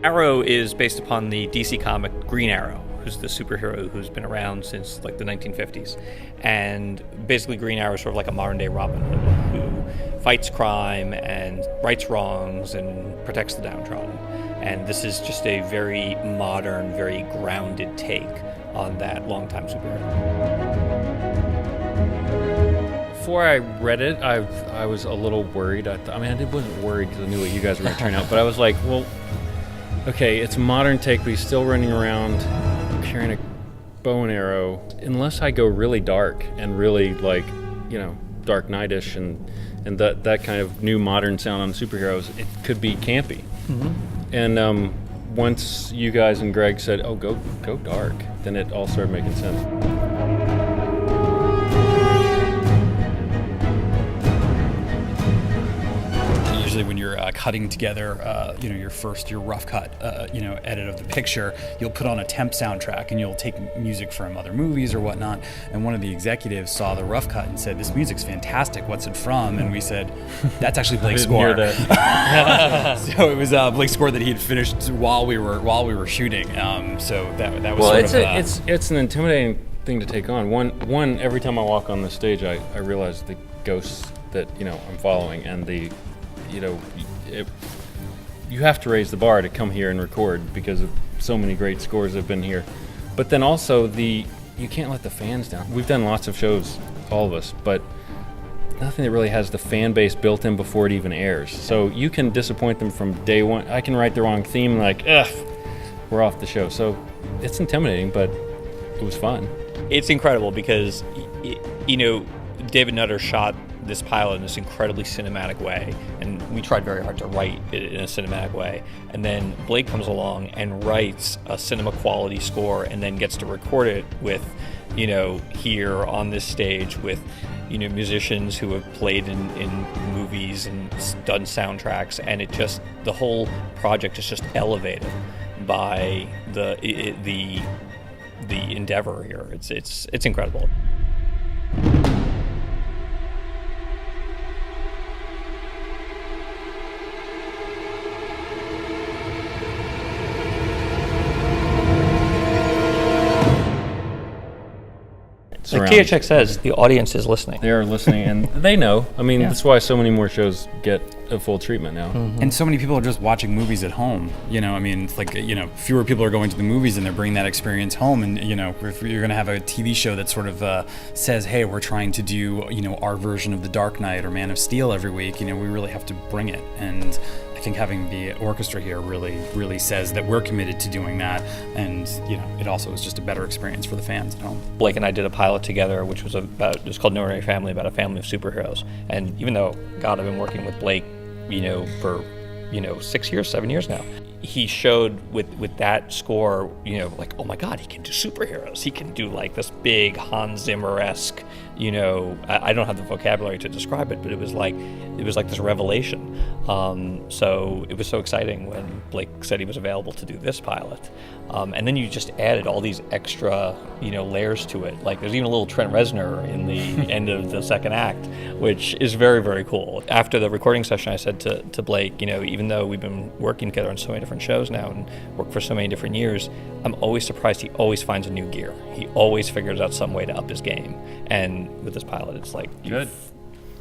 Arrow is based upon the DC comic Green Arrow, who's the superhero who's been around since like the 1950s. And basically Green Arrow is sort of like a modern day Robin Hood who fights crime and rights wrongs and protects the downtrodden. And this is just a very modern, very grounded take on that longtime superhero. Before I read it, I was a little worried. I wasn't worried because I knew what you guys were going to turn out, but I was like, well, okay, it's a modern take, but he's still running around carrying a bow and arrow. Unless I go really dark and really Dark Knight-ish and that kind of new modern sound on superheroes, it could be campy. Mm-hmm. And once you guys and Greg said, "Oh, go dark," then it all started making sense. Usually when you're cutting together, your rough cut, edit of the picture, you'll put on a temp soundtrack and you'll take music from other movies or whatnot. And one of the executives saw the rough cut and said, "This music's fantastic. What's it from?" And we said, "That's actually Blake's score." Hear that. So it was Blake's score that he had finished while we were shooting. So that was it's an intimidating thing to take on. One every time I walk on the stage, I realize the ghosts that I'm following and you have to raise the bar to come here and record because of so many great scores have been here. But then also you can't let the fans down. We've done lots of shows, all of us, but nothing that really has the fan base built in before it even airs. So you can disappoint them from day one. I can write the wrong theme, like, we're off the show. So it's intimidating, but it was fun. It's incredible because, David Nutter shot this pilot in this incredibly cinematic way, and we tried very hard to write it in a cinematic way. And then Blake comes along and writes a cinema quality score, and then gets to record it with, here on this stage with, musicians who have played in movies and done soundtracks, and the whole project is just elevated by the endeavor here. It's incredible. Like KHX says, the audience is listening. They are listening, and they know. That's why so many more shows get a full treatment now. Mm-hmm. And so many people are just watching movies at home. It's like, fewer people are going to the movies and they're bringing that experience home. And, if you're going to have a TV show that sort of says, hey, we're trying to do, our version of The Dark Knight or Man of Steel every week, we really have to bring it. And I think having the orchestra here really says that we're committed to doing that. And, it also is just a better experience for the fans at home. Blake and I did a pilot together, which was it was called No Ordinary Family, about a family of superheroes. And even though, God, I've been working with Blake, for 7 years now, he showed with that score, like, oh my God, he can do superheroes. He can do like this big Hans Zimmer-esque, I don't have the vocabulary to describe it, but it was like this revelation. So it was so exciting when Blake said he was available to do this pilot. And then you just added all these extra, layers to it. Like there's even a little Trent Reznor in the end of the second act, which is very, very cool. After the recording session, I said to Blake, even though we've been working together on so many different shows now and worked for so many different years, I'm always surprised he always finds a new gear. He always figures out some way to up his game. And with this pilot, it's like you've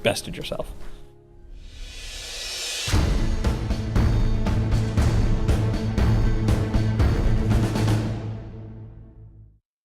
bested yourself.